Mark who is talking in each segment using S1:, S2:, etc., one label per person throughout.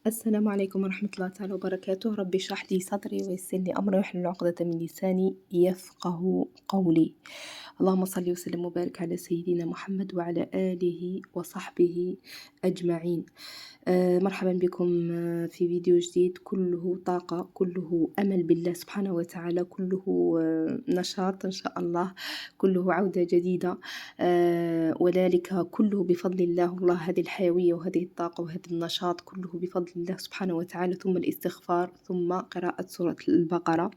S1: السلام عليكم ورحمة الله تعالى وبركاته. ربي اشرح لي صدري ويسر لي أمري واحلل عقدة من لساني يفقه قولي. اللهم صل وسلم وبارك على سيدنا محمد وعلى آله وصحبه أجمعين. مرحبا بكم في فيديو جديد كله طاقة، كله أمل بالله سبحانه وتعالى، كله نشاط إن شاء الله، كله عودة جديدة، وذلك كله بفضل الله. والله هذه الحيوية وهذه الطاقة وهذا النشاط كله بفضل الله سبحانه وتعالى، ثم الاستغفار ثم قراءة سورة البقرة.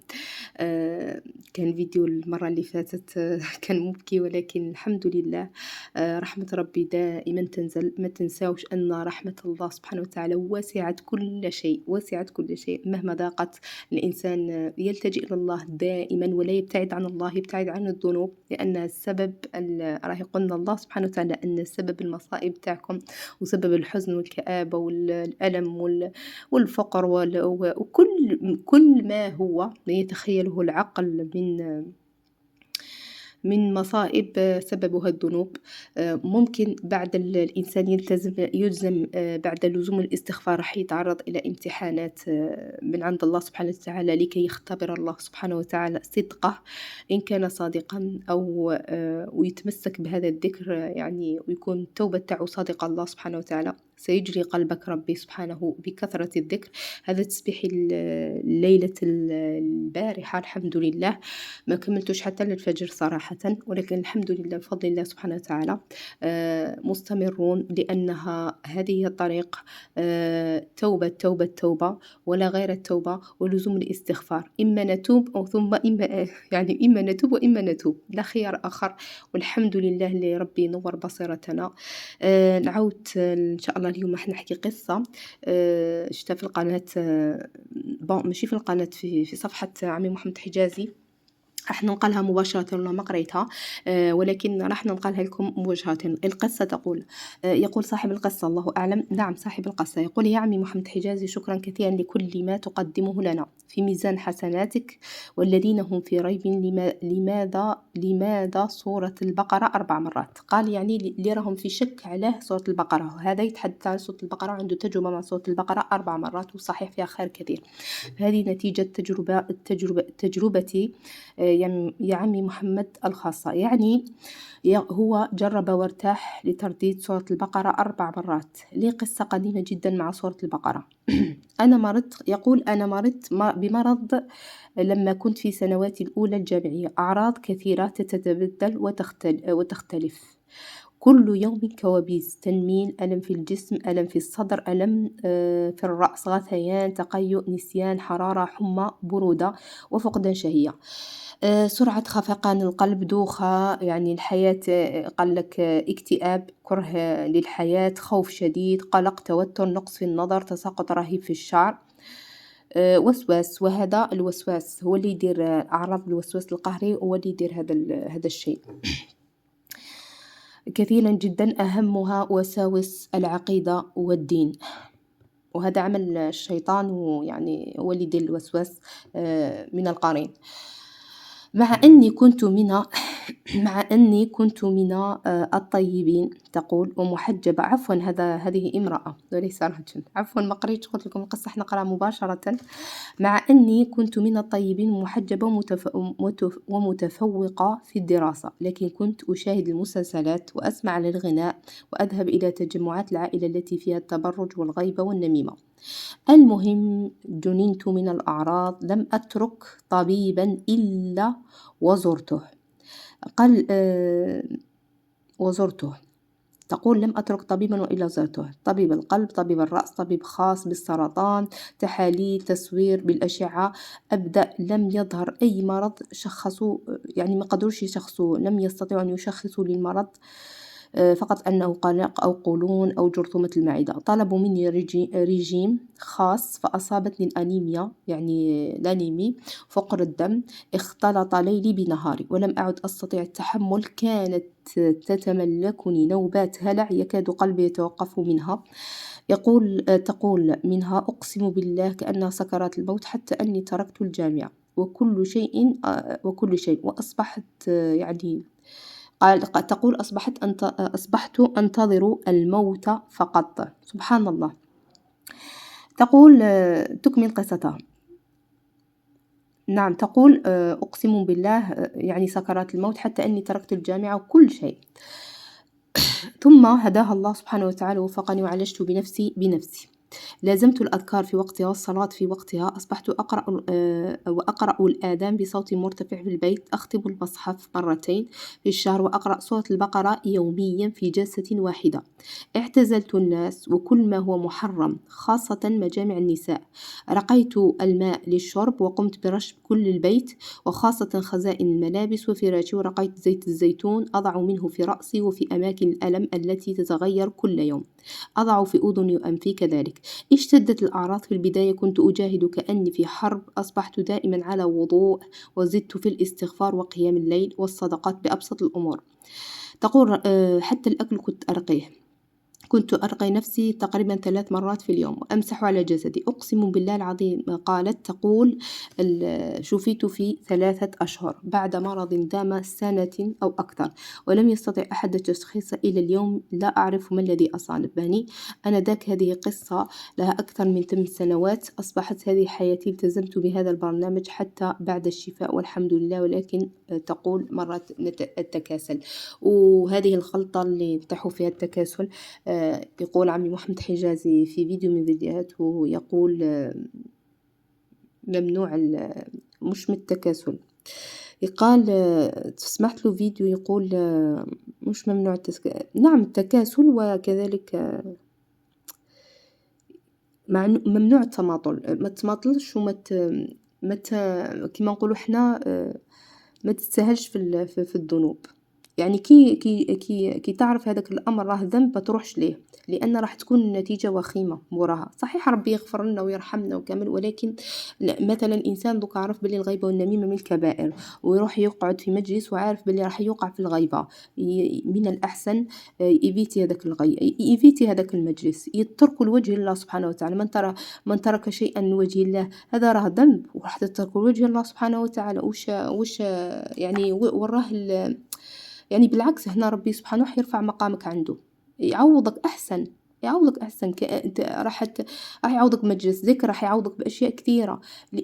S1: كان فيديو المرة اللي فاتت كان مبكي، ولكن الحمد لله رحمة ربي دائما تنزل. ما تنساوش أن رحمة الله سبحانه وتعالى وسعت كل شيء، وسعت كل شيء. مهما ضاقت الإنسان يلتجئ إلى الله دائما ولا يبتعد عن الله، يبتعد عن الذنوب، لأن السبب راح قلنا الله سبحانه وتعالى أن سبب المصائب تاعكم وسبب الحزن والكآبة والألم والفقر وكل ما هو يتخيله العقل من مصائب سببها الذنوب. ممكن بعد الإنسان يلزم بعد لزوم الاستغفار راح يتعرض إلى امتحانات من عند الله سبحانه وتعالى لكي يختبر الله سبحانه وتعالى صدقه إن كان صادقا، أو ويتمسك بهذا الذكر يعني، ويكون التوبة تاعو صادقة. الله سبحانه وتعالى سيجري قلبك ربي سبحانه بكثرة الذكر. هذا تسبيح الليلة البارحة الحمد لله ما كملتوش حتى للفجر صراحة، ولكن الحمد لله بفضل الله سبحانه وتعالى مستمرون، لأنها هذه هي الطريق. توبة توبة توبة ولا غير التوبة، ولزوم الاستغفار. إما نتوب أو ثم إما نتوب وإما نتوب، لا خيار آخر. والحمد لله اللي ربي ينور بصيرتنا. نعود إن شاء الله اليوم راح نحكي قصة شفتها في القناة، ماشي في القناة، في صفحة عمي محمد حجازي. راح ننقلها مباشرة ولا ما قريتها، ولكن راح ننقلها لكم مباشرة. القصة تقول، يقول صاحب القصة الله أعلم، نعم صاحب القصة يقول: يا عمي محمد حجازي، شكرا كثيرا لكل ما تقدمه لنا في ميزان حسناتك. والذين هم في ريب لماذا سورة البقرة 4 مرات؟ قال يعني اللي راهم في شك على سورة البقرة، هذا يتحدث عن سورة البقرة، عنده تجربة مع سورة البقرة 4 مرات وصحيح فيها خير كثير. هذه نتيجة تجربتي يا عمي محمد الخاصة. يعني هو جرب وارتاح لترديد سورة البقرة 4 مرات. لي قصة قديمة جدا مع سورة البقرة. يقول أنا مرضت بمرض لما كنت في سنواتي الأولى الجامعية. أعراض كثيرة تتبدل وتختلف كل يوم، كوابيس، تنميل، ألم في الجسم، ألم في الصدر، ألم في الرأس، غثيان، تقيؤ، نسيان، حرارة، حمى، برودة، وفقدان شهية. سرعة خفقان القلب، دوخة، يعني الحياة، قال لك اكتئاب، كره للحياة، خوف شديد، قلق، توتر، نقص في النظر، تساقط رهيب في الشعر، وسواس. وهذا الوسواس هو اللي يدير أعراض الوسواس القهري، هو اللي يدير هذا الشيء كثيرا جدا. أهمها وساوس العقيدة والدين، وهذا عمل الشيطان، ويعني هو اللي يدير الوسواس من القرين. مع أني كنت من الطيبين، تقول، ومحجبة. عفوا هذه امرأة وليس رجل، عفوا ما قريتش، قلت لكم القصة نقرأ مباشرة. مع أني كنت من الطيبين ومحجبة ومتفوقة في الدراسة، لكن كنت أشاهد المسلسلات وأسمع للغناء وأذهب إلى تجمعات العائلة التي فيها التبرج والغيبة والنميمة. المهم جننت من الأعراض، لم أترك طبيبا إلا وزرته. قال وزرته، تقول لم أترك طبيبا وإلا زرته. طبيب القلب، طبيب الرأس، طبيب خاص بالسرطان، تحاليل، تصوير بالأشعة. أبدأ لم يظهر أي مرض شخصوا، يعني ما قدروش يشخصوا، لم يستطيعوا أن يشخصوا للمرض، فقط أنه قلق أو قولون أو جرثومة المعدة. طلبوا مني ريجيم خاص، فأصابتني الأنيميا، يعني الأنيمي، فقر الدم، اختلط ليلي بنهاري ولم أعد أستطيع التحمل. كانت تتملكني نوبات هلع يكاد قلبي يتوقف منها. تقول منها أقسم بالله كأنها سكرات الموت، حتى أني تركت الجامعة وكل شيء وأصبحت يعني تقول أصبحت أنتظر الموت فقط. سبحان الله. تقول تكمل قصتها. نعم تقول أقسم بالله يعني سكرات الموت حتى أني تركت الجامعة وكل شيء، ثم هداها الله سبحانه وتعالى ووفقني وعالجت بنفسي. لازمت الأذكار في وقتها والصلاة في وقتها. أصبحت أقرأ وأقرأ الآذان بصوت مرتفع في البيت. أختم المصحف مرتين في الشهر وأقرأ سورة البقرة يوميا في جلسة واحدة. اعتزلت الناس وكل ما هو محرم خاصة مجامع النساء. رقيت الماء للشرب وقمت برش كل البيت وخاصة خزائن الملابس وفراشي. ورقيت زيت الزيتون أضع منه في رأسي وفي أماكن الألم التي تتغير كل يوم. أضع في أذني وأنفي كذلك. اشتدت الأعراض في البداية كنت أجاهد كأني في حرب. أصبحت دائما على وضوء وزدت في الاستغفار وقيام الليل والصدقات بأبسط الأمور. تقول حتى الأكل كنت أرقي نفسي تقريبا 3 مرات في اليوم وأمسح على جسدي. أقسم بالله العظيم قالت تقول شفيت في 3 أشهر بعد مرض دام سنة أو أكثر ولم يستطع أحد التشخيص إلى اليوم. لا أعرف ما الذي أصابني آنذاك. هذه قصة لها أكثر من 8 سنوات. أصبحت هذه حياتي. التزمت بهذا البرنامج حتى بعد الشفاء والحمد لله، ولكن تقول مرات التكاسل، وهذه الخلطة اللي نطيحوا فيها التكاسل. يقول عمي محمد حجازي في فيديو من فيديوهاته يقول ممنوع مش من التكاسل. يقال سمعت له فيديو يقول مش ممنوع نعم التكاسل، وكذلك ممنوع التماطل. ما تماطلش كما نقولوا احنا ما تستاهلش في الذنوب. يعني كي تعرف هذاك الأمر راه ذنب ما تروحش ليه، لأن راح تكون النتيجة وخيمة موراها. صحيح ربي يغفر لنا ويرحمنا وكامل، ولكن مثلا إنسان دوك عارف بلي الغيبة والنميمة من الكبائر ويروح يقعد في مجلس وعارف بلي راح يوقع في الغيبة، من الأحسن يفيتي هذاك المجلس، يترك لوجه الله سبحانه وتعالى. من ترك شيئا لوجه الله هذا راه ذنب وراح تترك لوجه الله سبحانه وتعالى. وش يعني وراه يعني بالعكس هنا ربي سبحانه راح يرفع مقامك عنده، يعوضك أحسن. راح يعوضك مجلس ذكر، راح يعوضك بأشياء كثيرة.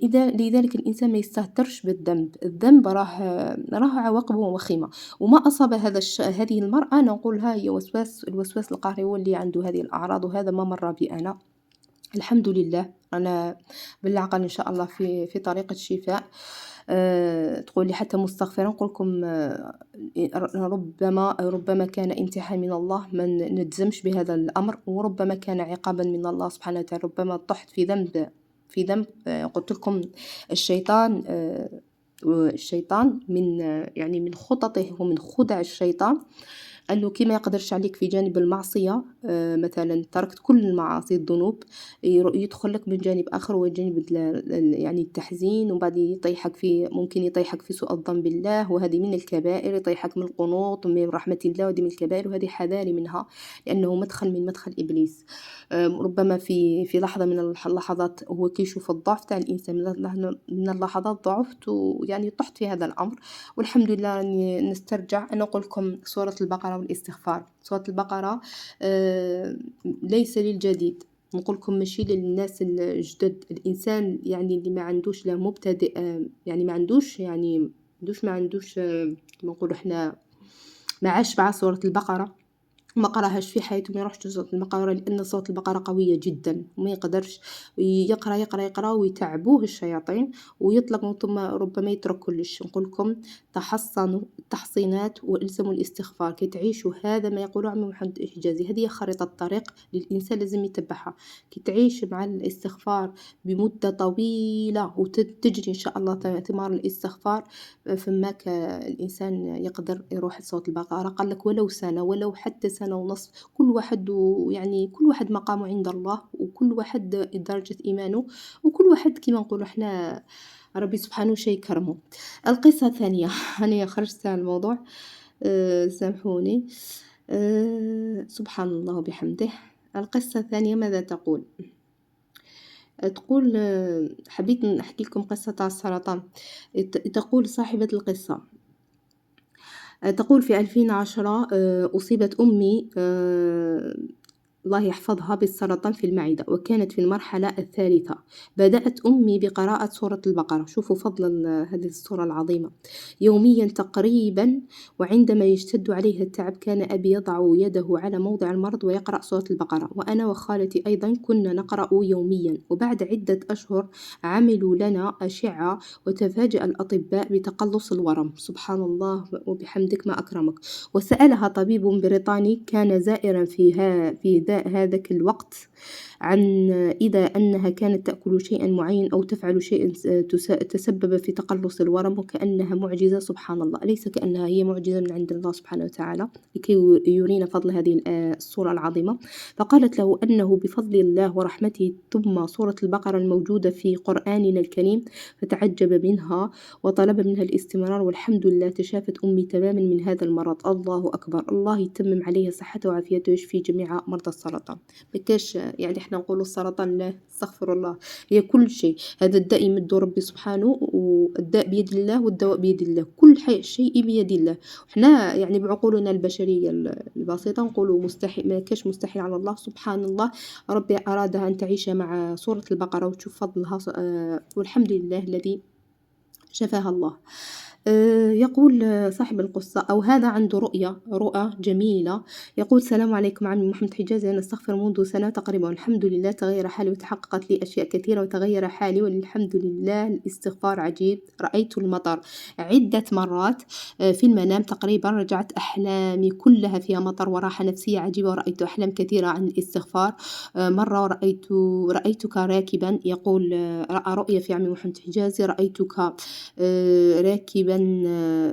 S1: لذلك الإنسان ما يستهترش بالذنب. الذنب راه عواقبه وخيمة. وما أصاب هذه المرأة أنا نقولها هي الوسواس القهري هو اللي عنده هذه الأعراض، وهذا ما مر بي أنا الحمد لله. أنا بالعقل إن شاء الله في طريق الشفاء. تقول لي حتى مستغفرة. نقول لكم ربما كان امتحان من الله، ما نجزمش بهذا الأمر، وربما كان عقابا من الله سبحانه وتعالى. ربما طحت في ذنب قلت لكم الشيطان من يعني من خططه ومن خدع الشيطان أنه كي ما يقدرش عليك في جانب المعصية، مثلا تركت كل المعاصي الذنوب، يدخل لك من جانب آخر هو جانب يعني التحزين، وبعد ممكن يطيحك في سوء الظن بالله، وهذه من الكبائر. يطيحك من القنوط من رحمة الله، وهذه من الكبائر، وهذه حذاري منها لأنه مدخل من مدخل إبليس. ربما في لحظة من اللحظات هو كيشوف الضعف تاع الإنسان، من اللحظات ضعفت ويعني طحت في هذا الأمر، والحمد لله راني نسترجع. أنا أقول لكم سورة البقرة والاستغفار. سورة البقرة ليس للجديد، نقول لكم ماشي للناس الجدد. الإنسان يعني اللي ما عندوش لا مبتدئ، يعني ما عندوش كما نقولوا احنا ما عاش مع سورة البقرة، ما قراهاش في حياته، ما يروحش سورة البقرة، لأن سورة البقرة قوية جدا وما يقدرش يقرأ ويتعبوه الشياطين ويطلق، ثم ربما يترك كلش. نقول لكم تحصنوا التحصينات والزموا الاستغفار كي تعيشوا هذا ما يقوله عمي محمد الحجازي. هذه خريطة الطريق للإنسان لازم يتبعها. كي تعيش مع الاستغفار بمدة طويلة وتجري إن شاء الله ثمار الاستغفار، فماك الإنسان يقدر يروح لصوت البقرة. قال لك ولو سنة، ولو حتى سنة ونصف. كل واحد يعني كل واحد مقامه عند الله، وكل واحد درجة إيمانه، وكل واحد كما نقولوا احنا ربي سبحانه شيء كرمه. القصة الثانية أنا خرجت عن الموضوع، سامحوني. سبحان الله وبحمده. القصة الثانية ماذا تقول؟ تقول حبيت نحكي لكم قصة تاع السرطان. تقول صاحبة القصة، تقول في 2010 أصيبت أمي الله يحفظها بالسرطان في المعدة، وكانت في المرحلة الثالثة. بدأت أمي بقراءة سورة البقرة، شوفوا فضل هذه السورة العظيمة يوميا تقريبا، وعندما يشتد عليها التعب كان أبي يضع يده على موضع المرض ويقرأ سورة البقرة، وأنا وخالتي أيضا كنا نقرأ يوميا. وبعد عدة أشهر عملوا لنا أشعة، وتفاجأ الأطباء بتقلص الورم. سبحان الله وبحمدك ما أكرمك. وسألها طبيب بريطاني كان زائرا في هذاك الوقت عن إذا أنها كانت تأكل شيئا معين أو تفعل شيئا تسبب في تقلص الورم، وكأنها معجزة. سبحان الله، أليس كأنها هي معجزة من عند الله سبحانه وتعالى لكي يرينا فضل هذه الصورة العظيمة. فقالت له أنه بفضل الله ورحمته ثم سورة البقرة الموجودة في قرآننا الكريم، فتعجب منها وطلب منها الاستمرار، والحمد لله تشافت أمي تماما من هذا المرض. الله أكبر، الله يتمم عليها صحته وعافيته ويشفي جميع مرضى السرطان. بكاش يعني احنا نقولوا السرطان لا، استغفر الله، هي كل شيء هذا الداء يمد ربي سبحانه، والداء بيد الله والدواء بيد الله، كل شيء بيد الله. احنا يعني بعقولنا البشرية البسيطة نقولوا مستحيل، ما كاش مستحيل على الله. سبحان الله، ربي أرادها أن تعيش مع سورة البقرة وتشوف فضلها، والحمد لله الذي شفاها الله. يقول صاحب القصة أو هذا عنده رؤى جميلة. يقول السلام عليكم عمي محمد حجازي، أنا أستغفر منذ سنة تقريبا، الحمد لله تغير حالي وتحققت لي أشياء كثيرة وتغير حالي والحمد لله. الاستغفار عجيب، رأيت المطر عدة مرات في المنام تقريبا، رجعت أحلامي كلها فيها مطر وراحة نفسية عجيبة، ورأيت أحلام كثيرة عن الاستغفار. مرة رأيتك راكبا، يقول رأى رؤية في عمي محمد حجازي، رأيتك راكبا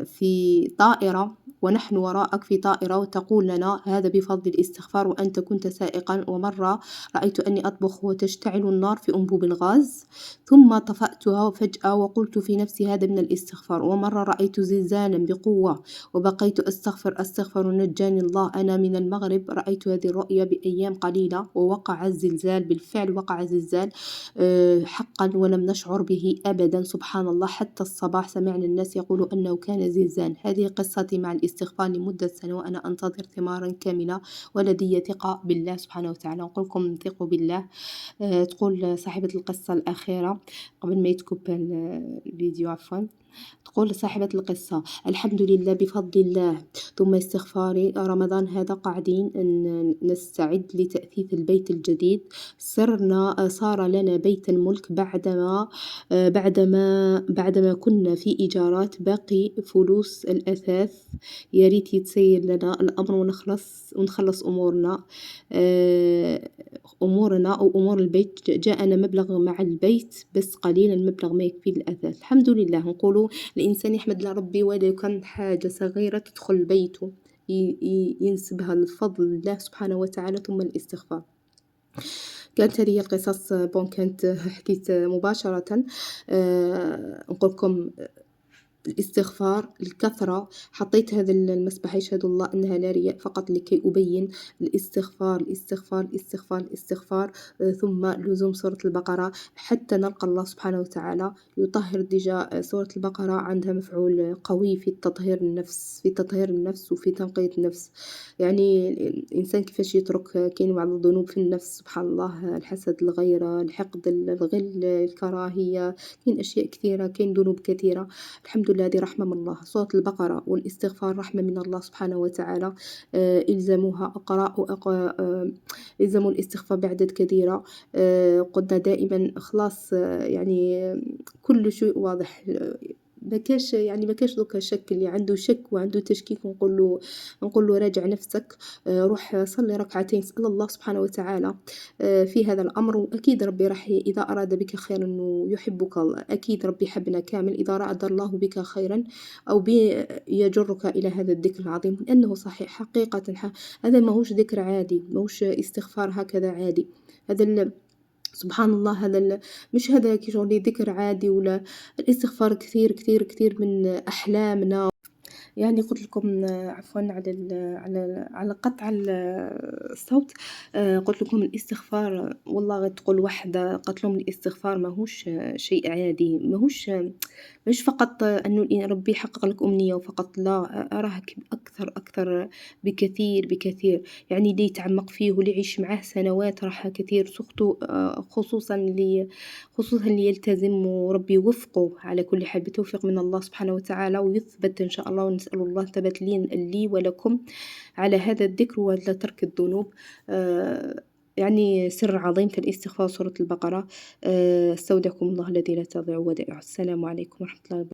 S1: في طائرة ونحن وراءك في طائرة وتقول لنا هذا بفضل الاستغفار وأنت كنت سائقا. ومرة رأيت أني أطبخ وتشتعل النار في أنبوب الغاز ثم طفأتها فجأة وقلت في نفسي هذا من الاستغفار. ومرة رأيت زلزالا بقوة وبقيت أستغفر نجاني الله. أنا من المغرب، رأيت هذه الرؤية بأيام قليلة ووقع الزلزال، بالفعل وقع الزلزال حقا ولم نشعر به أبدا. سبحان الله، حتى الصباح سمعنا الناس يقولوا أنه كان زلزال. هذه قصتي مع الاستغفار لمدة سنة وأنا أنتظر ثمارا كاملة ولدي ثقة بالله سبحانه وتعالى. نقول لكم ثقوا بالله. تقول صاحبة القصة الأخيرة قبل ما يتكب الفيديو عفوا، تقول صاحبة القصة الحمد لله بفضل الله ثم استغفاري رمضان هذا قاعدين نستعد لتأثيث البيت الجديد. صار لنا بيت الملك بعدما كنا في إيجارات، باقي فلوس الأثاث. يا ريت يتسير لنا الأمر ونخلص أمورنا أو أمور البيت. جاءنا مبلغ مع البيت بس قليل، المبلغ ما يكفي الأثاث. الحمد لله، نقولوا الإنسان يحمد لربي ولو كان حاجة صغيرة تدخل بيته ينسبها لفضل الله سبحانه وتعالى ثم الاستغفار. كانت هذه القصص كانت حكيت مباشرة. نقول لكم الاستغفار الكثرة، حطيت هذا المسبح يشهد الله أنها لا رياء فقط لكي أبين الاستغفار الاستغفار الاستغفار الاستغفار. ثم لزوم سورة البقرة حتى نلقى الله سبحانه وتعالى. يطهر ديجا سورة البقرة عندها مفعول قوي في تطهير النفس وفي تنقية النفس. يعني الإنسان كيفاش يترك، كاين بعض الذنوب في النفس سبحان الله، الحسد، الغيرة، الحقد، الغل، الكراهية، كاين أشياء كثيرة، كاين ذنوب كثيرة. الحمد لله هذه رحمة من الله. سورة البقرة والاستغفار رحمة من الله سبحانه وتعالى. إلزموها، إلزموا الاستغفار بعدد كثيرة. قلنا دائما خلاص، يعني كل شيء واضح، ما كاش دوكا شك. اللي عنده شك وعنده تشكيك نقول له راجع نفسك، روح صلي ركعتين، سأل الله سبحانه وتعالى في هذا الأمر، وأكيد ربي راح إذا أراد بك خيرا إنه يحبك، أكيد ربي يحبنا كامل. إذا أراد الله بك خيرا أو يجرك إلى هذا الذكر العظيم، لأنه صحيح حقيقة هذا ماهوش ذكر عادي، ماهوش استغفار هكذا عادي. هذا سبحان الله، هذا مش هذا كي ذكر عادي، ولا الاستغفار كثير كثير كثير من أحلامنا. يعني قُلت لكم عفوًا على على قطع الصوت. قُلت لكم الاستغفار والله غير تقول وحدة قالت لهم الاستغفار ماهوش شيء عادي، ماهوش فقط إنه ربي يحقق لك أمنية وفقط، لا، أراه أكثر، أكثر بكثير، بكثير. يعني اللي يتعمق فيه واللي يعيش معاه سنوات راحة كثير سورتو خصوصًا اللي يلتزم وربي يوفقه على كل حال بتوفيق من الله سبحانه وتعالى، ويثبت إن شاء الله، ونسأل الله الثبات لي ولكم على هذا الذكر وعلى ترك الذنوب. يعني سر عظيم في الاستغفار سورة البقرة. أستودعكم الله الذي لا تضيع ودائعه. السلام عليكم ورحمة الله